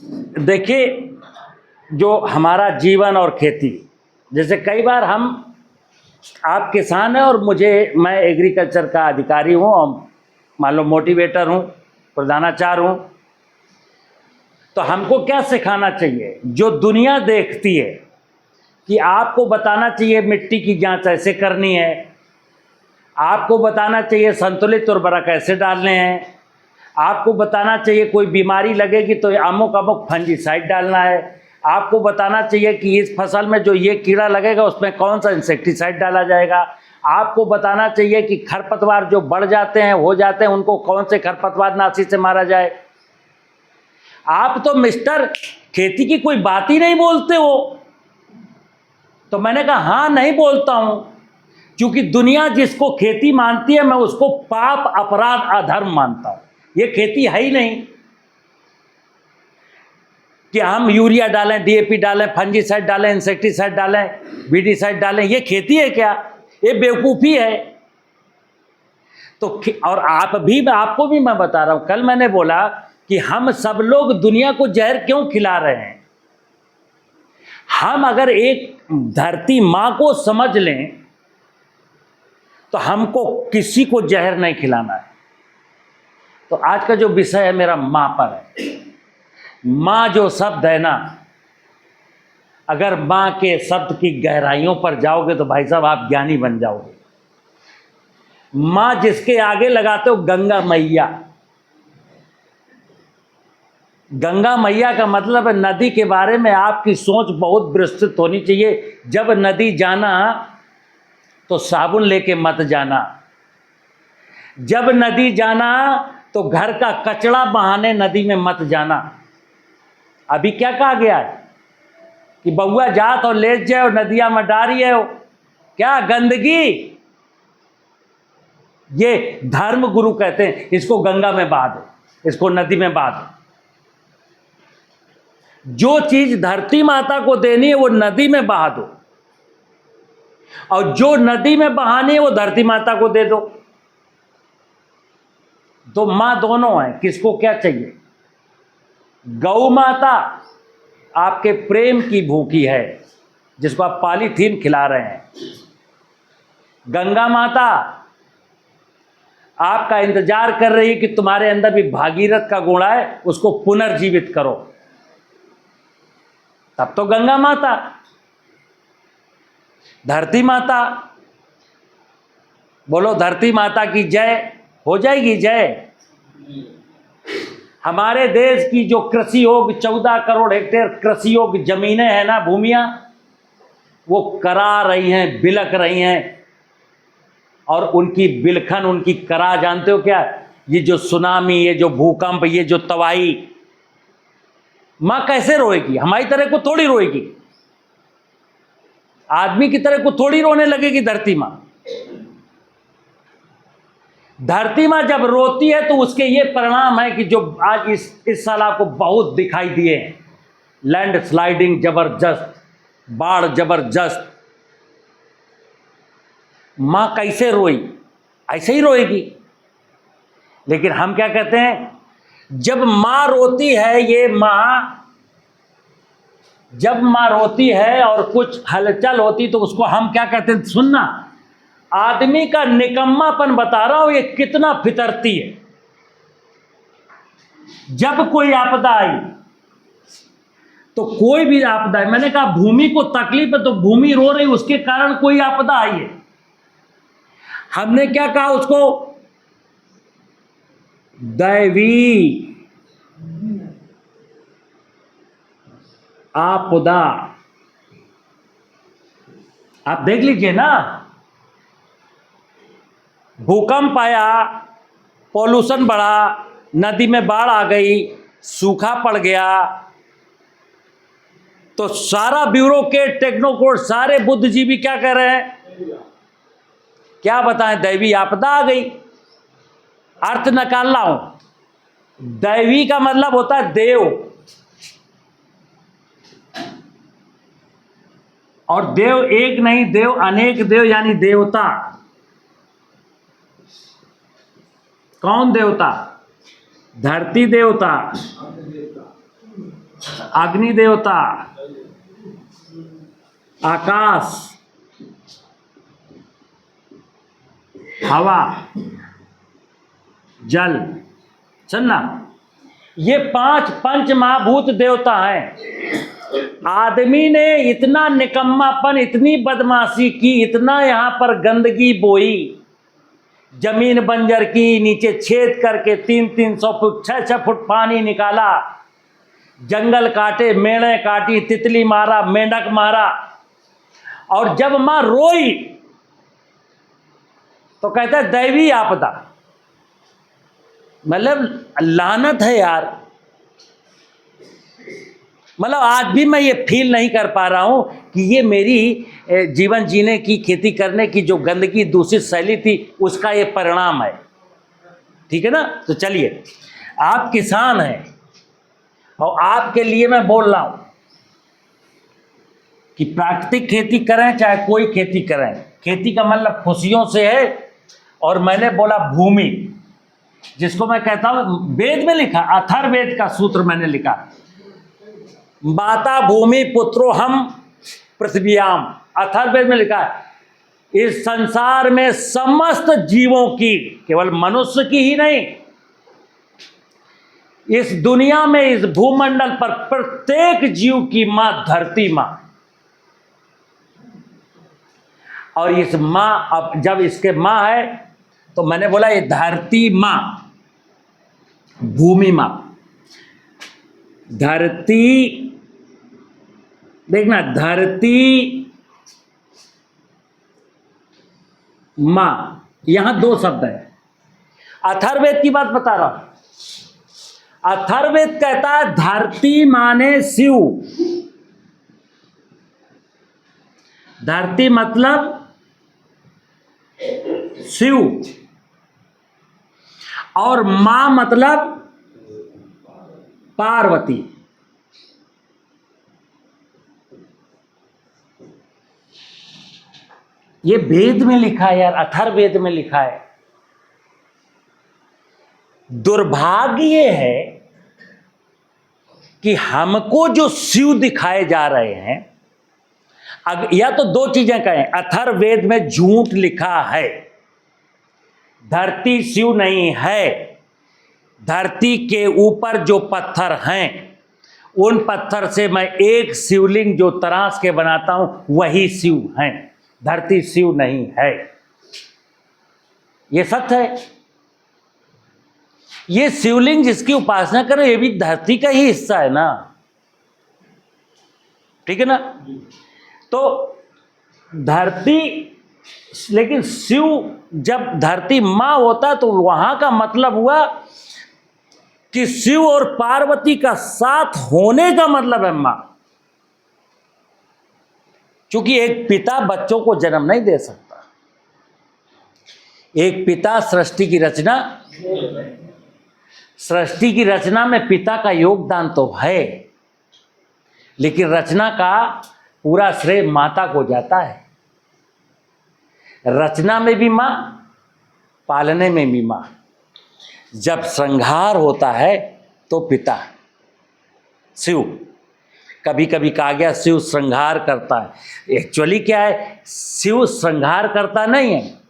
देखिए, जो हमारा जीवन और खेती, जैसे कई बार आप किसान हैं और मैं एग्रीकल्चर का अधिकारी हूँ और मान लो मोटिवेटर हूँ, प्रधानाचार्य हूँ, तो हमको क्या सिखाना चाहिए? जो दुनिया देखती है कि आपको बताना चाहिए मिट्टी की जांच ऐसे करनी है, आपको बताना चाहिए संतुलित उर्वरक कैसे डालने हैं, आपको बताना चाहिए कोई बीमारी लगेगी तो अमुक अमुक फंजीसाइड डालना है, आपको बताना चाहिए कि इस फसल में जो ये कीड़ा लगेगा उसमें कौन सा इंसेक्टिसाइड डाला जाएगा, आपको बताना चाहिए कि खरपतवार जो बढ़ जाते हैं हो जाते हैं उनको कौन से खरपतवार नाशी से मारा जाए। आप तो मिस्टर खेती की कोई बात ही नहीं बोलते हो। तो मैंने कहा हाँ, नहीं बोलता हूं, क्योंकि दुनिया जिसको खेती मानती है मैं उसको पाप, अपराध, अधर्म मानता हूं। ये खेती है ही नहीं कि हम यूरिया डालें, डीएपी डालें, फंजीसाइड डालें, इंसेक्टिसाइड डालें, वीडीसाइड डालें। ये खेती है क्या? ये बेवकूफ़ी है। तो और आपको भी मैं बता रहा हूं, कल मैंने बोला कि हम सब लोग दुनिया को जहर क्यों खिला रहे हैं। हम अगर एक धरती माँ को समझ लें तो हमको किसी को जहर नहीं खिलाना है। तो आज का जो विषय है मेरा माँ पर है। माँ जो शब्द है ना, अगर माँ के शब्द की गहराइयों पर जाओगे तो भाई साहब आप ज्ञानी बन जाओगे। माँ जिसके आगे लगाते हो गंगा मैया। गंगा मैया का मतलब है नदी के बारे में आपकी सोच बहुत विस्तृत होनी चाहिए। जब नदी जाना तो साबुन लेके मत जाना। जब नदी जाना तो घर का कचरा बहाने नदी में मत जाना। अभी क्या कहा गया है कि बउआ जात और ले जाओ नदिया में डारी है क्या गंदगी। ये धर्म गुरु कहते हैं इसको गंगा में बहा दो, इसको नदी में बहा दो। जो चीज धरती माता को देनी है वो नदी में बहा दो, और जो नदी में बहानी है वो धरती माता को दे दो। तो मां दोनों है, किसको क्या चाहिए। गौ माता आपके प्रेम की भूखी है जिसको आप पॉलीथीन खिला रहे हैं। गंगा माता आपका इंतजार कर रही है कि तुम्हारे अंदर भी भागीरथ का गुण है, उसको पुनर्जीवित करो। तब तो गंगा माता। धरती माता, बोलो धरती माता की जय। हो जाएगी जय। हमारे देश की जो कृषि योग्य 14 करोड़ हेक्टेयर कृषि योग्य जमीनें हैं ना, भूमियां, वो करा रही हैं, बिलक रही हैं। और उनकी बिलखन, उनकी करा जानते हो क्या? ये जो सुनामी, ये जो भूकंप, ये जो तबाही, मां कैसे रोएगी? हमारी तरह को थोड़ी रोएगी, आदमी की तरह को थोड़ी रोने लगेगी धरती मां। धरती मां जब रोती है तो उसके ये परिणाम है कि जो आज इस साल आपको बहुत दिखाई दिए, लैंड स्लाइडिंग जबरदस्त, बाढ़ जबरदस्त। मां कैसे रोई? ऐसे ही रोएगी। लेकिन हम क्या कहते हैं, जब मां रोती है, ये मां जब मां रोती है और कुछ हलचल होती तो उसको हम क्या कहते हैं, सुनना, आदमी का निकम्मापन बता रहा हूं, ये कितना फितरती है। जब कोई आपदा आई, तो कोई भी आपदा है, मैंने कहा भूमि को तकलीफ है तो भूमि रो रही, उसके कारण कोई आपदा आई है। हमने क्या कहा उसको? दैवी आपदा। आप देख लीजिए ना, भूकंप आया, पॉल्यूशन बढ़ा, नदी में बाढ़ आ गई, सूखा पड़ गया, तो सारा ब्यूरोक्रेट, टेक्नोक्रेट, सारे बुद्धिजीवी क्या कह रहे हैं? क्या बताएं, दैवी आपदा आ गई। अर्थ निकाल रहा हूं। दैवी का मतलब होता है देव, और देव एक नहीं, देव अनेक, देव यानी देवता। कौन देवता? धरती देवता, अग्नि देवता, आकाश, हवा, जल, सुनना, ये 5 पंच महाभूत देवता हैं। आदमी ने इतना निकम्मापन, इतनी बदमाशी की, इतना यहाँ पर गंदगी बोई, जमीन बंजर की, नीचे छेद करके 300-300 फुट 600 फुट पानी निकाला, जंगल काटे, मेढ़े काटी, तितली मारा, मेंढक मारा, और जब माँ रोई तो कहता है दैवी आपदा। मतलब लानत है यार। मतलब आज भी मैं ये फील नहीं कर पा रहा हूं कि ये मेरी जीवन जीने की, खेती करने की जो गंदगी दूषित शैली थी, उसका ये परिणाम है। ठीक है ना? तो चलिए, आप किसान हैं और आपके लिए मैं बोल रहा हूं कि प्राकृतिक खेती करें चाहे कोई खेती करें, खेती का मतलब खुशियों से है। और मैंने बोला भूमि, जिसको मैं कहता हूं, वेद में लिखा, अथर्ववेद का सूत्र मैंने लिखा, माता भूमि पुत्रो हम पृथ्व्याम। अथर्ववेद में लिखा है इस संसार में समस्त जीवों की, केवल मनुष्य की ही नहीं, इस दुनिया में, इस भूमंडल पर प्रत्येक जीव की मां धरती मां। और इस मां, अब जब इसके मां है तो मैंने बोला ये धरती मां, भूमि मां, धरती, देखना, धरती मां, यहां 2 शब्द है। अथर्ववेद की बात बता रहा हूं। अथर्ववेद कहता है धरती माने शिव। धरती मतलब शिव, और मां मतलब पार्वती। ये वेद में लिखा है यार, अथर्ववेद में लिखा है। दुर्भाग्य ये है कि हमको जो शिव दिखाए जा रहे हैं, या तो 2 चीजें कहें, अथर्ववेद में झूठ लिखा है, धरती शिव नहीं है। धरती के ऊपर जो पत्थर हैं, उन पत्थर से मैं एक शिवलिंग जो तराश के बनाता हूं, वही शिव हैं, धरती शिव नहीं है। ये सत्य है। ये शिवलिंग जिसकी उपासना करो, ये भी धरती का ही हिस्सा है ना। ठीक है ना? तो धरती, लेकिन शिव जब धरती मां होता तो वहां का मतलब हुआ कि शिव और पार्वती का साथ होने का मतलब है मां। क्योंकि एक पिता बच्चों को जन्म नहीं दे सकता। एक पिता सृष्टि की रचना में पिता का योगदान तो है, लेकिन रचना का पूरा श्रेय माता को जाता है। रचना में भी मां, पालने में भी मां। जब श्रृंगार होता है तो पिता शिव, कभी कभी कहा गया शिव श्रृंगार करता है। एक्चुअली क्या है, शिव श्रृंगार करता नहीं है।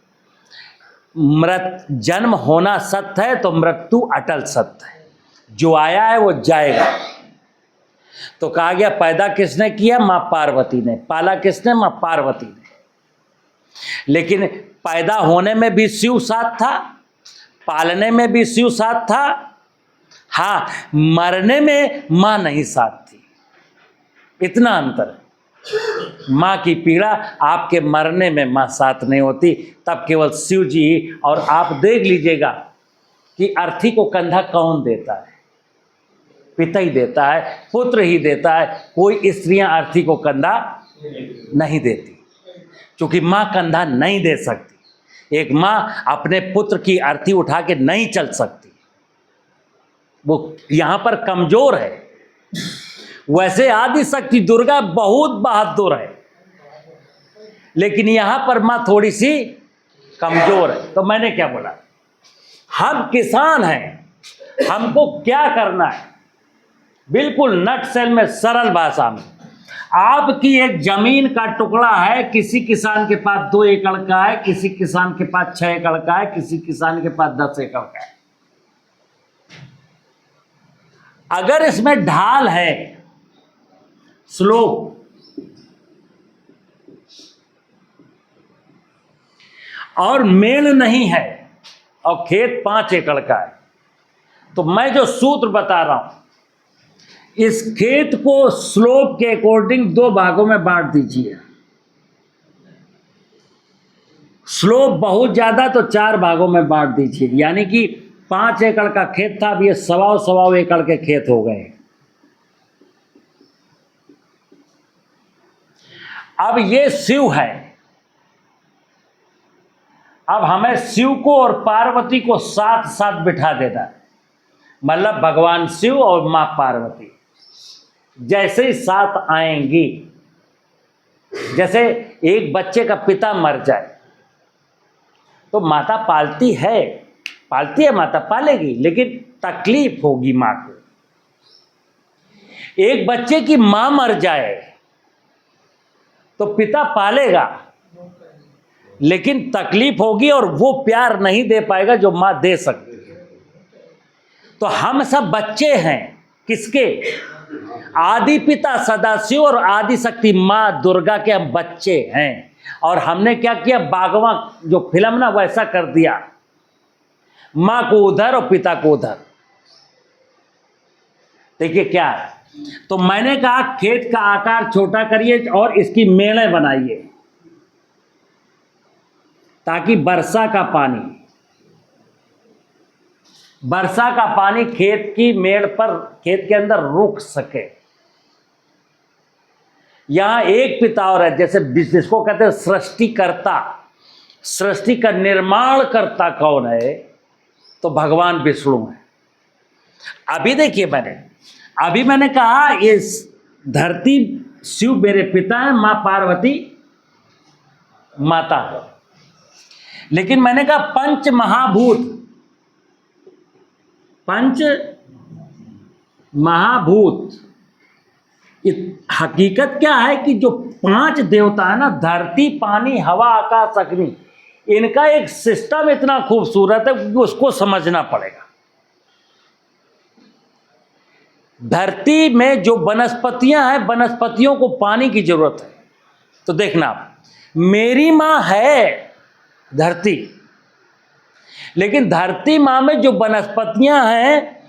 जन्म होना सत्य है तो मृत्यु अटल सत्य है। जो आया है वो जाएगा। तो कहा गया पैदा किसने किया? मां पार्वती ने। पाला किसने? मां पार्वती ने। लेकिन पैदा होने में भी शिव साथ था, पालने में भी शिव साथ था। हाँ, मरने में मां नहीं साथ थी, इतना अंतर है। मां की पीड़ा, आपके मरने में मां साथ नहीं होती, तब केवल शिव जी ही। और आप देख लीजिएगा कि अर्थी को कंधा कौन देता है? पिता ही देता है, पुत्र ही देता है। कोई स्त्रियां अर्थी को कंधा नहीं देती, क्योंकि मां कंधा नहीं दे सकती। एक मां अपने पुत्र की अर्थी उठा के नहीं चल सकती, वो यहां पर कमजोर है। वैसे आदिशक्ति दुर्गा बहुत बहादुर है, लेकिन यहां पर मां थोड़ी सी कमजोर है। तो मैंने क्या बोला, हम किसान हैं, हमको क्या करना है? बिल्कुल नट सेल में, सरल भाषा में। आपकी एक जमीन का टुकड़ा है, किसी किसान के पास 2 एकड़ का है, किसी किसान के पास 6 एकड़ का है, किसी किसान के पास 10 एकड़ का है। अगर इसमें ढाल है, स्लोप, और मेल नहीं है, और खेत 5 एकड़ का है, तो मैं जो सूत्र बता रहा हूं, इस खेत को स्लोप के अकॉर्डिंग 2 भागों में बांट दीजिए। स्लोप बहुत ज्यादा तो 4 भागों में बांट दीजिए, यानी कि 5 एकड़ का खेत था, अब ये 1.25 एकड़ के खेत हो गए। अब ये शिव है, अब हमें शिव को और पार्वती को साथ साथ बिठा देना है, मतलब भगवान शिव और मां पार्वती जैसे ही साथ आएंगी, जैसे एक बच्चे का पिता मर जाए तो माता पालती है माता पालेगी, लेकिन तकलीफ होगी मां को। एक बच्चे की मां मर जाए तो पिता पालेगा, लेकिन तकलीफ होगी और वो प्यार नहीं दे पाएगा जो मां दे सकती है। तो हम सब बच्चे हैं किसके? आदि पिता सदाशिव और आदि शक्ति मां दुर्गा के हम बच्चे हैं। और हमने क्या किया, बागवां जो फिल्म ना वैसा कर दिया, मां को उधर और पिता को उधर। देखिए क्या है, तो मैंने कहा खेत का आकार छोटा करिए और इसकी मेड़ें बनाइए, ताकि वर्षा का पानी खेत की मेड़ पर, खेत के अंदर रुक सके। यहां एक पिता और है, जैसे जिसको कहते हैं सृष्टिकर्ता। सृष्टि का निर्माण करता कौन है? तो भगवान विष्णु है। अभी देखिए, अभी मैंने कहा इस धरती शिव मेरे पिता है, मां पार्वती माता है। लेकिन मैंने कहा पंच महाभूत, हकीकत क्या है कि जो 5 देवता है ना, धरती, पानी, हवा, आकाश, अग्नि, इनका एक सिस्टम इतना खूबसूरत है कि उसको समझना पड़ेगा। धरती में जो वनस्पतियां हैं, वनस्पतियों को पानी की जरूरत है। तो देखना, मेरी मां है धरती, लेकिन धरती मां में जो वनस्पतियां हैं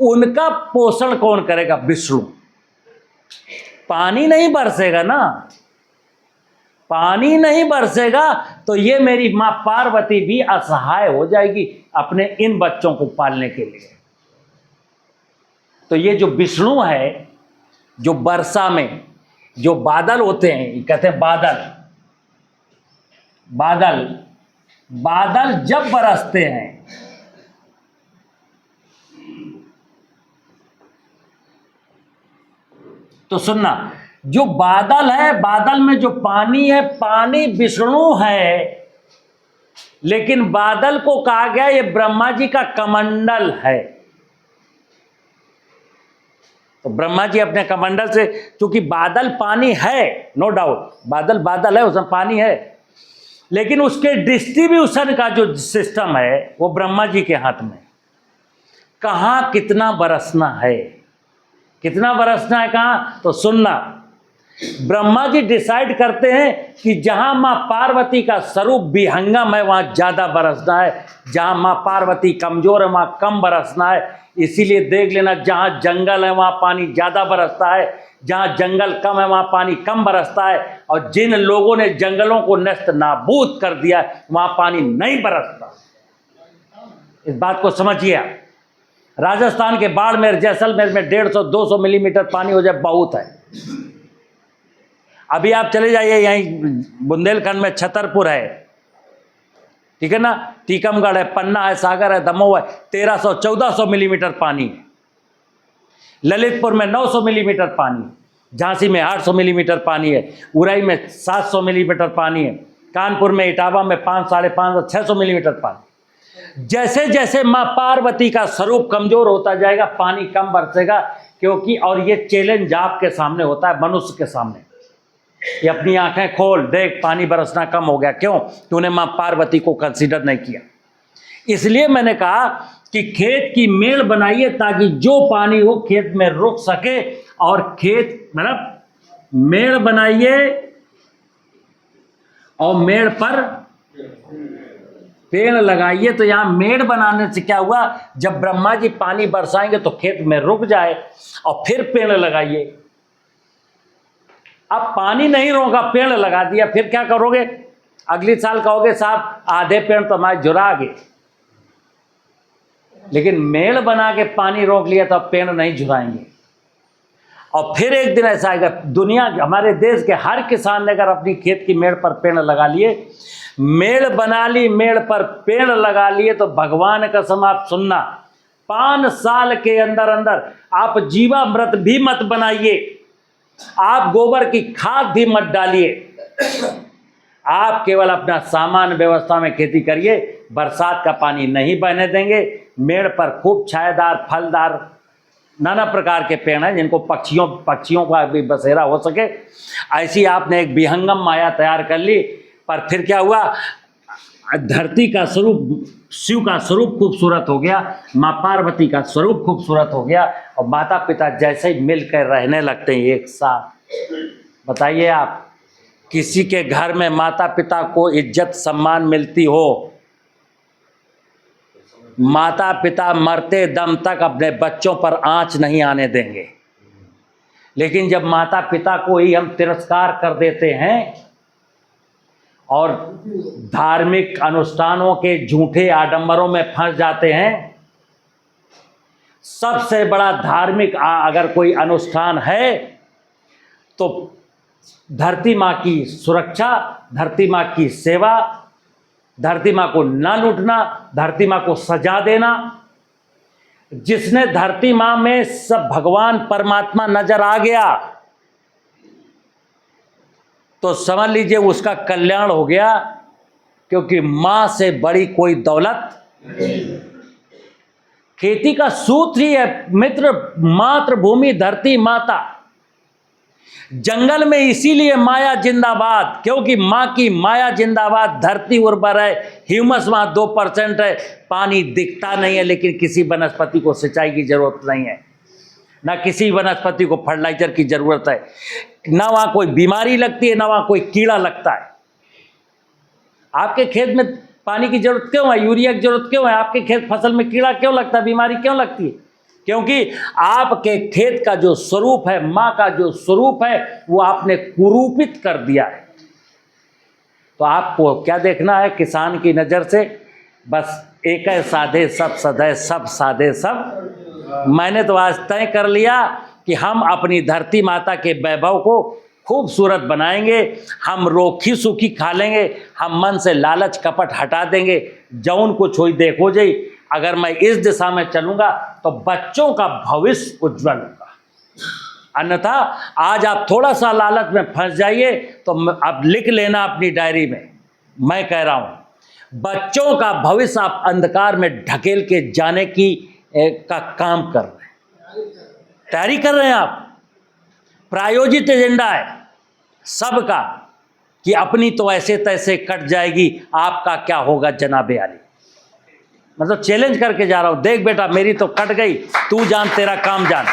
उनका पोषण कौन करेगा? विष्णु। पानी नहीं बरसेगा ना, पानी नहीं बरसेगा तो ये मेरी मां पार्वती भी असहाय हो जाएगी अपने इन बच्चों को पालने के लिए। तो ये जो विष्णु है, जो वर्षा में जो बादल होते हैं, कहते हैं बादल जब बरसते हैं तो सुनना, जो बादल है, बादल में जो पानी है, पानी विष्णु है, लेकिन बादल को कहा गया ये ब्रह्मा जी का कमंडल है। तो ब्रह्मा जी अपने कमंडल से, क्योंकि बादल पानी है, नो डाउट, बादल है, उसमें पानी है, लेकिन उसके डिस्ट्रीब्यूशन का जो सिस्टम है वो ब्रह्मा जी के हाथ में। कहाँ कितना बरसना है, कहाँ? तो सुनना, ब्रह्मा जी डिसाइड करते हैं कि जहां मां पार्वती का स्वरूप विहंगम है वहां ज्यादा बरसना है, जहां मां पार्वती कमजोर है वहां कम बरसना है। इसीलिए देख लेना, जहां जंगल है वहां पानी ज्यादा बरसता है, जहां जंगल कम है वहां पानी कम बरसता है, और जिन लोगों ने जंगलों को नष्ट नाबूद कर दिया वहां पानी नहीं बरसता। इस बात को समझिए। राजस्थान के बाड़मेर, जैसलमेर में 150-200 मिलीमीटर पानी हो जाए बहुत है। अभी आप चले जाइए, यहीं बुंदेलखंड में छतरपुर है, ठीक है ना, टीकमगढ़ है, पन्ना है, सागर है, दमोह है, 1300-1400 मिलीमीटर पानी है। ललितपुर में 900 मिलीमीटर पानी, झांसी में 800 मिलीमीटर पानी है, उरई में 700 मिलीमीटर पानी है, कानपुर में, इटावा में 500-550, 600 मिलीमीटर पानी। जैसे जैसे मां पार्वती का स्वरूप कमजोर होता जाएगा पानी कम बरसेगा, क्योंकि और ये चैलेंज आपके सामने होता है, मनुष्य के सामने। ये अपनी आंखें खोल देख, पानी बरसना कम हो गया। क्यों? तूने माँ पार्वती को कंसीडर नहीं किया। इसलिए मैंने कहा कि खेत की मेड़ बनाइए ताकि जो पानी हो खेत में रुक सके, और खेत मतलब मेड़ बनाइए और मेड़ पर पेड़ लगाइए। तो यहां मेड़ बनाने से क्या हुआ, जब ब्रह्मा जी पानी बरसाएंगे तो खेत में रुक जाए, और फिर पेड़ लगाइए। अब पानी नहीं रोका, पेड़ लगा दिया, फिर क्या करोगे? अगली साल कहोगे साहब आधे पेड़ तो हमारे झुरा गए, लेकिन मेड़ बना के पानी रोक लिया तो अब पेड़ नहीं झुराएंगे। और फिर एक दिन ऐसा आएगा, दुनिया हमारे देश के हर किसान ने अगर अपनी खेत की मेड़ पर पेड़ लगा लिए, मेड़ बना ली, मेड़ पर पेड़ लगा लिए, तो भगवान कसम आप सुनना, 5 साल के अंदर अंदर आप जीवामृत भी मत बनाइए, आप गोबर की खाद भी मत डालिए, आप केवल अपना सामान्य व्यवस्था में खेती करिए। बरसात का पानी नहीं बहने देंगे। मेड़ पर खूब छायादार फलदार नाना प्रकार के पेड़ हैं जिनको पक्षियों का भी बसेरा हो सके। ऐसी आपने एक विहंगम माया तैयार कर ली। पर फिर क्या हुआ, धरती का स्वरूप, शिव का स्वरूप खूबसूरत हो गया, माँ पार्वती का स्वरूप खूबसूरत हो गया, और माता पिता जैसे ही मिलकर रहने लगते हैं एक साथ। बताइए आप, किसी के घर में माता पिता को इज्जत सम्मान मिलती हो, माता पिता मरते दम तक अपने बच्चों पर आंच नहीं आने देंगे। लेकिन जब माता पिता को ही हम तिरस्कार कर देते हैं और धार्मिक अनुष्ठानों के झूठे आडंबरों में फंस जाते हैं, सबसे बड़ा धार्मिक अगर कोई अनुष्ठान है तो धरती माँ की सुरक्षा, धरती माँ की सेवा, धरती माँ को ना लूटना, धरती माँ को सजा देना। जिसने धरती माँ में सब भगवान परमात्मा नजर आ गया तो समझ लीजिए उसका कल्याण हो गया, क्योंकि माँ से बड़ी कोई दौलत नहीं। खेती का सूत्र ही है मित्र, मातृभूमि धरती माता। जंगल में इसीलिए माया जिंदाबाद, क्योंकि माँ की माया जिंदाबाद। धरती उर्वर है, ह्यूमस वहाँ 2% है, पानी दिखता नहीं है, लेकिन किसी वनस्पति को सिंचाई की जरूरत नहीं है, ना किसी वनस्पति को फर्टिलाइजर की जरूरत है, ना वहाँ कोई बीमारी लगती है, ना वहाँ कोई कीड़ा लगता है। आपके खेत में पानी की जरूरत क्यों है, यूरिया की जरूरत क्यों है? आपके खेत फसल में कीड़ा क्यों लगता है, बीमारी क्यों लगती है? क्योंकि आपके खेत का जो स्वरूप है, माँ का जो स्वरूप है, वो आपने कुरूपित कर दिया है। तो आपको क्या देखना है किसान की नज़र से? बस एक है साधे सब सधे, सब साधे सब। मैंने तो आज तय कर लिया कि हम अपनी धरती माता के वैभव को खूबसूरत बनाएंगे। हम रोखी सूखी खा लेंगे, हम मन से लालच कपट हटा देंगे। जौन कुछ हुई देखो जी, अगर मैं इस दिशा में चलूंगा तो बच्चों का भविष्य उज्जवल होगा। अन्यथा आज आप थोड़ा सा लालच में फंस जाइए तो अब लिख लेना अपनी डायरी में, मैं कह रहा हूं बच्चों का भविष्य आप अंधकार में ढकेल के जाने की का काम कर रहे हैं, तैयारी कर रहे हैं आप। प्रायोजित एजेंडा है सबका कि अपनी तो ऐसे तैसे कट जाएगी, आपका क्या होगा जनाबे आली। मतलब चैलेंज करके जा रहा हूं, देख बेटा मेरी तो कट गई, तू जान तेरा काम जान।